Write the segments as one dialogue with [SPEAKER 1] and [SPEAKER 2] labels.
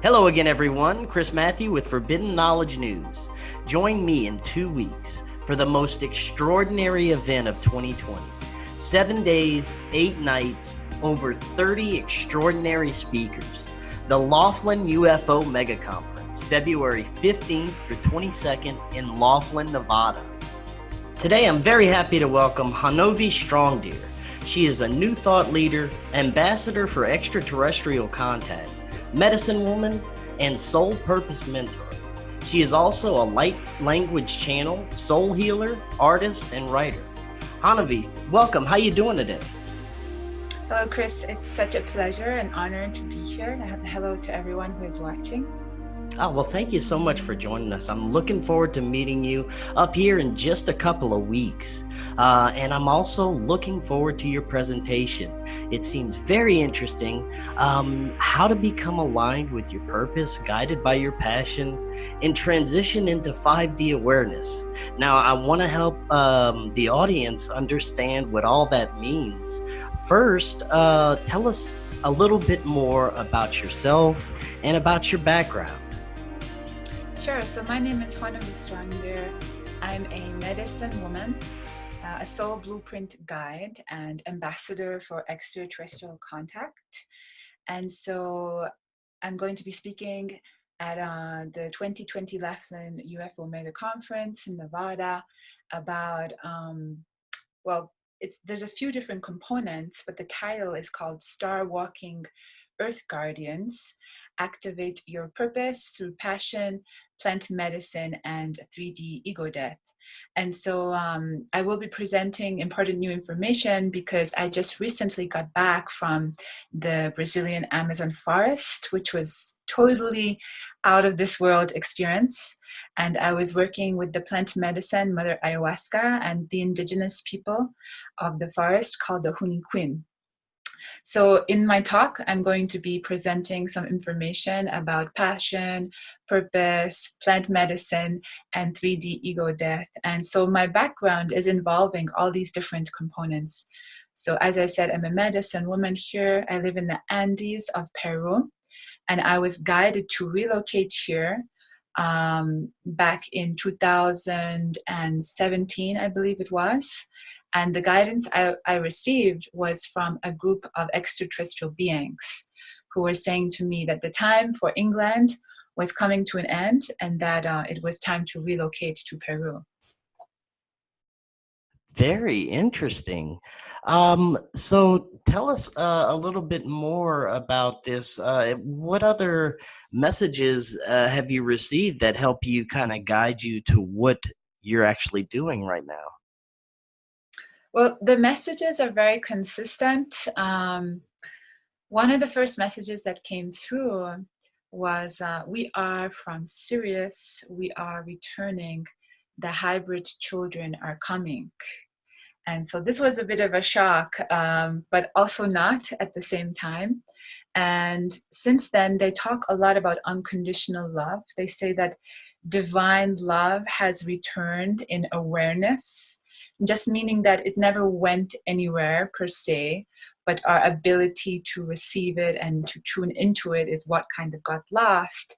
[SPEAKER 1] Hello again, everyone. Chris Mathieu with Forbidden Knowledge News. Join me in 2 weeks for the most extraordinary event of 2020. 7 days, 8 nights, over 30 extraordinary speakers. The Laughlin UFO Mega Conference, February 15th through 22nd in Laughlin, Nevada. Today, I'm very happy to welcome Honovi Strongdeer. She is a new thought leader, ambassador for extraterrestrial contact, medicine woman, and soul purpose mentor. She is also a light language channel, soul healer, artist, and writer. Honovi, welcome. How you doing today?
[SPEAKER 2] Hello, Chris. It's such a pleasure and honor to be here. And hello to everyone who is watching.
[SPEAKER 1] Oh, well, thank you so much for joining us. I'm looking forward to meeting you up here in just a couple of weeks. And I'm also looking forward to your presentation. It seems very interesting. How to become aligned with your purpose, guided by your passion, and transition into 5D awareness. Now, I want to help the audience understand what all that means. First, tell us a little bit more about yourself and about your background.
[SPEAKER 2] Sure. So my name is Honovi Strongdeer. I'm a medicine woman, a soul blueprint guide, and ambassador for extraterrestrial contact. And so I'm going to be speaking at the 2020 Laughlin UFO Mega Conference in Nevada about, there's a few different components, but the title is called Star Walking Earth Guardians. Activate your purpose through passion, plant medicine, and 3D ego death. And so I will be presenting important new information because I just recently got back from the Brazilian Amazon forest, which was totally out of this world experience. And I was working with the plant medicine, Mother Ayahuasca, and the indigenous people of the forest called the Huniquin. So in my talk, I'm going to be presenting some information about passion, purpose, plant medicine, and 3D ego death. And so my background is involving all these different components. So as I said, I'm a medicine woman here. I live in the Andes of Peru, and I was guided to relocate here back in 2017, I believe it was. And the guidance I received was from a group of extraterrestrial beings who were saying to me that the time for England was coming to an end and that it was time to relocate to Peru.
[SPEAKER 1] Very interesting. So tell us a little bit more about this. What other messages have you received that help you kind of guide you to what you're actually doing right now?
[SPEAKER 2] Well, the messages are very consistent. One of the first messages that came through was, we are from Sirius, we are returning, the hybrid children are coming. And so this was a bit of a shock, but also not at the same time. And since then, they talk a lot about unconditional love. They say that divine love has returned in awareness, just meaning that it never went anywhere per se, but our ability to receive it and to tune into it is what kind of got lost.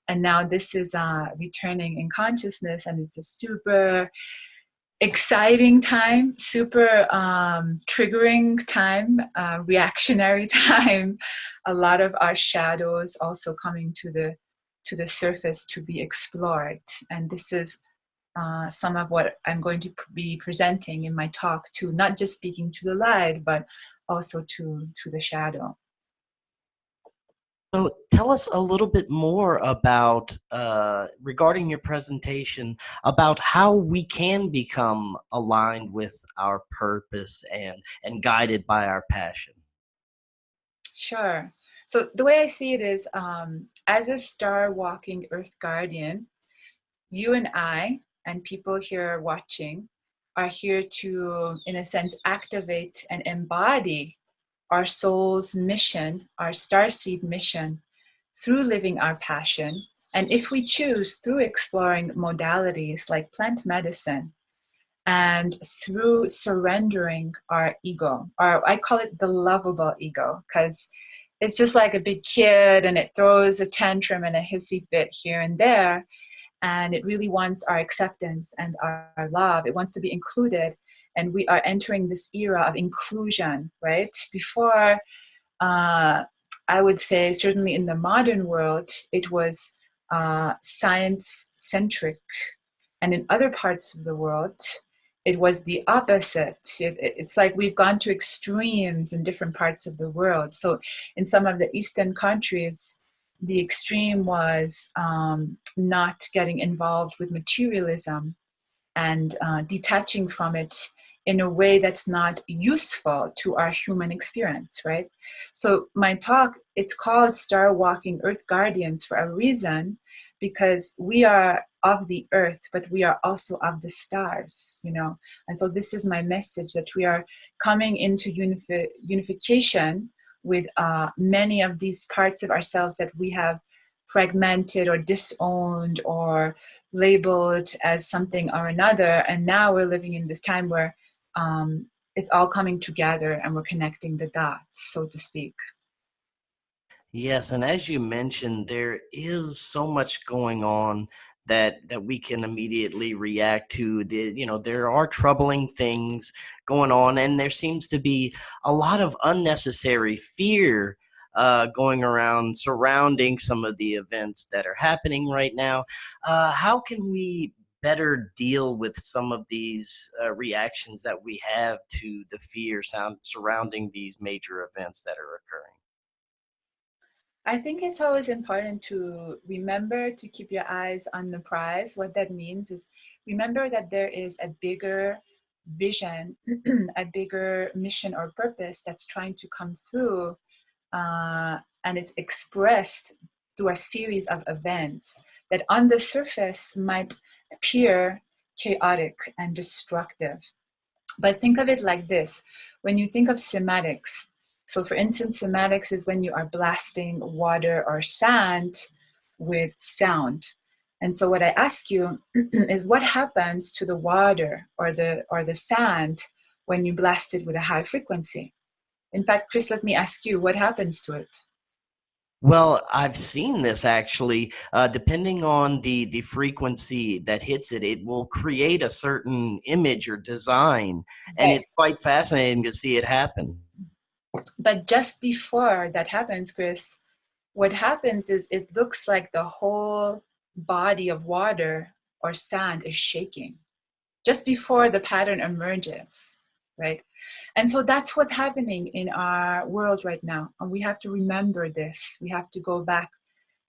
[SPEAKER 2] And now this is returning in consciousness, and it's a super exciting time, super triggering time, reactionary time. A lot of our shadows also coming to the surface to be explored. And this is some of what I'm going to be presenting in my talk, to not just speaking to the light, but also to the shadow.
[SPEAKER 1] So tell us a little bit more about, regarding your presentation, about how we can become aligned with our purpose and guided by our passion.
[SPEAKER 2] Sure. So the way I see it is, as a star walking earth guardian, you and I, and people here watching, are here to, in a sense, activate and embody our soul's mission, our starseed mission, through living our passion. And if we choose, through exploring modalities like plant medicine, and through surrendering our ego, or I call it the lovable ego, because it's just like a big kid, and it throws a tantrum and a hissy fit here and there. And it really wants our acceptance and our love. It wants to be included. And we are entering this era of inclusion, right? Before, I would say, certainly in the modern world, it was science centric. And in other parts of the world, it was the opposite. It's like we've gone to extremes in different parts of the world. So in some of the Eastern countries, the extreme was not getting involved with materialism and detaching from it in a way that's not useful to our human experience, right? So my talk, it's called Star Walking Earth Guardians for a reason, because we are of the earth, but we are also of the stars, you know? And so this is my message, that we are coming into unification with many of these parts of ourselves that we have fragmented or disowned or labeled as something or another. And now we're living in this time where it's all coming together and we're connecting the dots, so to speak.
[SPEAKER 1] Yes, and as you mentioned, there is so much going on that we can immediately react to. There are troubling things going on, and there seems to be a lot of unnecessary fear going around surrounding some of the events that are happening right now. How can we better deal with some of these reactions that we have to the fear surrounding these major events that are occurring?
[SPEAKER 2] I think it's always important to remember to keep your eyes on the prize. What that means is remember that there is a bigger vision, a bigger mission or purpose that's trying to come through, and it's expressed through a series of events that on the surface might appear chaotic and destructive. But think of it like this. When you think of cymatics, so for instance, cymatics is when you are blasting water or sand with sound. And so what I ask you is, what happens to the water or the sand when you blast it with a high frequency? In fact, Chris, let me ask you, what happens to it?
[SPEAKER 1] Well, I've seen this actually. Depending on the frequency that hits it, it will create a certain image or design, and
[SPEAKER 2] Right.
[SPEAKER 1] it's quite fascinating to see it happen.
[SPEAKER 2] But just before that happens, Chris, what happens is it looks like the whole body of water or sand is shaking just before the pattern emerges, right? And so that's what's happening in our world right now. And we have to remember this. We have to go back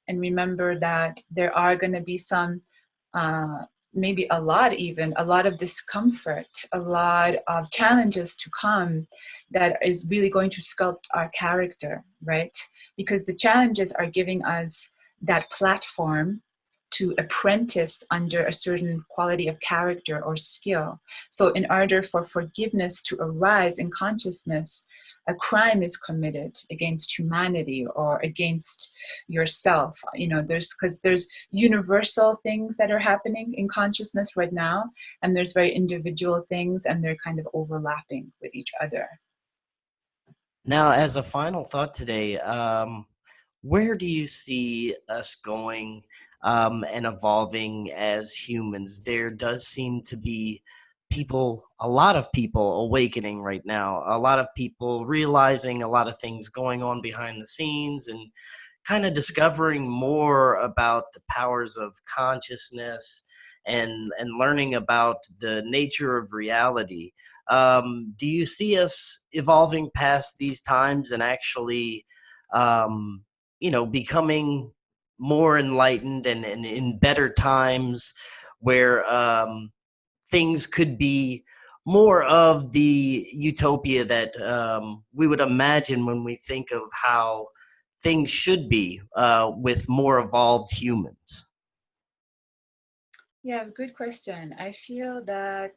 [SPEAKER 2] and remember that there are going to be some, uh, maybe a lot, even a lot of discomfort, a lot of challenges to come that is really going to sculpt our character, right? Because the challenges are giving us that platform to apprentice under a certain quality of character or skill. So in order for forgiveness to arise in consciousness, a crime is committed against humanity or against yourself. There's universal things that are happening in consciousness right now, and there's very individual things, and they're kind of overlapping with each other.
[SPEAKER 1] Now, as a final thought today, where do you see us going and evolving as humans? There does seem to be a lot of people awakening right now, a lot of people realizing a lot of things going on behind the scenes and kind of discovering more about the powers of consciousness and learning about the nature of reality. Do you see us evolving past these times and actually, becoming more enlightened and in better times where things could be more of the utopia that we would imagine when we think of how things should be with more evolved humans?
[SPEAKER 2] Yeah, good question. I feel that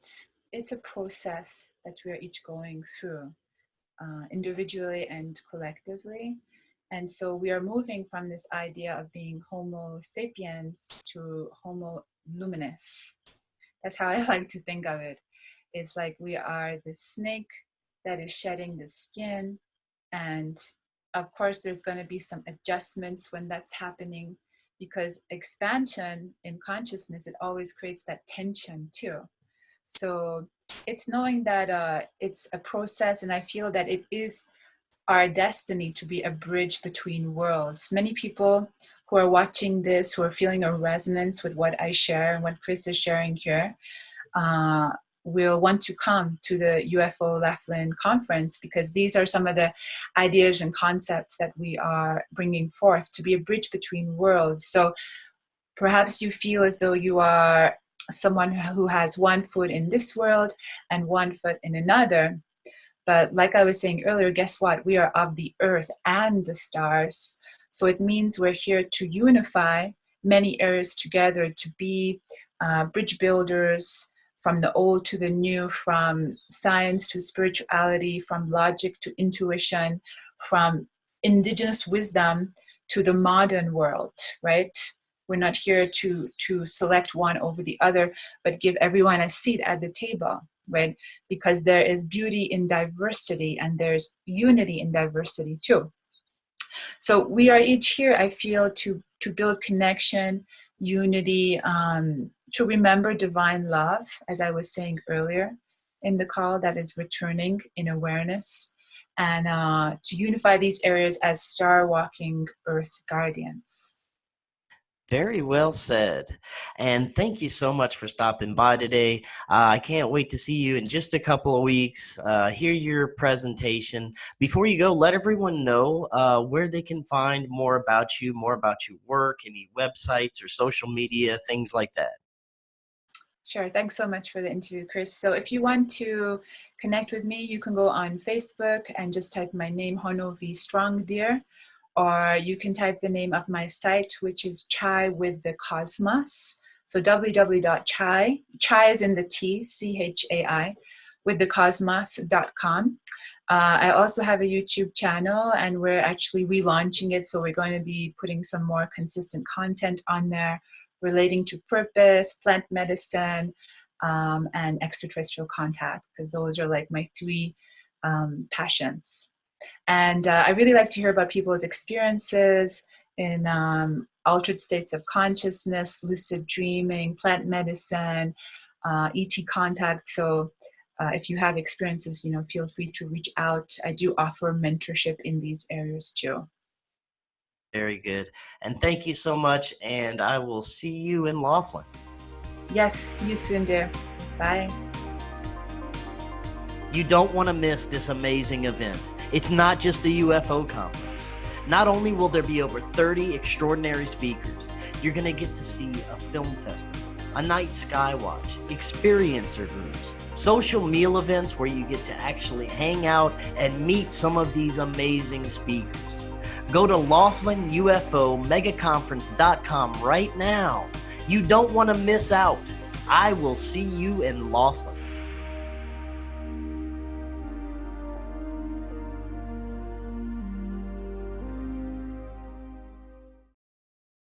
[SPEAKER 2] it's a process that we are each going through, individually and collectively. And so we are moving from this idea of being Homo sapiens to Homo luminous. That's how I like to think of it. It's like we are the snake that is shedding the skin, and of course, there's going to be some adjustments when that's happening, because expansion in consciousness, it always creates that tension too. So it's knowing that it's a process, and I feel that it is our destiny to be a bridge between worlds. Many people who are watching this, who are feeling a resonance with what I share and what Chris is sharing here, will want to come to the UFO Laughlin conference, because these are some of the ideas and concepts that we are bringing forth to be a bridge between worlds. So perhaps you feel as though you are someone who has one foot in this world and one foot in another. But like I was saying earlier, guess what? We are of the earth and the stars. So it means we're here to unify many areas together, to be bridge builders, from the old to the new, from science to spirituality, from logic to intuition, from indigenous wisdom to the modern world, right? We're not here to select one over the other, but give everyone a seat at the table, right? Because there is beauty in diversity, and there's unity in diversity too. So we are each here, I feel, to build connection, unity, to remember divine love, as I was saying earlier in the call, that is returning in awareness, and to unify these areas as star walking earth guardians.
[SPEAKER 1] Very well said. And thank you so much for stopping by today. I can't wait to see you in just a couple of weeks, hear your presentation. Before you go, let everyone know where they can find more about your work, any websites or social media, things like that.
[SPEAKER 2] Sure. Thanks so much for the interview, Chris. So if you want to connect with me, you can go on Facebook and just type my name, Honovi Strongdeer. Or you can type the name of my site, which is Chai with the Cosmos. So www.chai, Chai is in the T, CHAI, with the cosmos.com. I also have a YouTube channel, and we're actually relaunching it. So we're going to be putting some more consistent content on there relating to purpose, plant medicine, and extraterrestrial contact, because those are like my three passions. And I really like to hear about people's experiences in altered states of consciousness, lucid dreaming, plant medicine, ET contact. So if you have experiences, feel free to reach out. I do offer mentorship in these areas too.
[SPEAKER 1] Very good. And thank you so much. And I will see you in Laughlin.
[SPEAKER 2] Yes, see you soon, dear. Bye.
[SPEAKER 1] You don't want to miss this amazing event. It's not just a UFO conference. Not only will there be over 30 extraordinary speakers, you're going to get to see a film festival, a night sky watch, experiencer groups, social meal events where you get to actually hang out and meet some of these amazing speakers. Go to Laughlin UFO Mega Conference.com right now. You don't want to miss out. I will see you in Laughlin.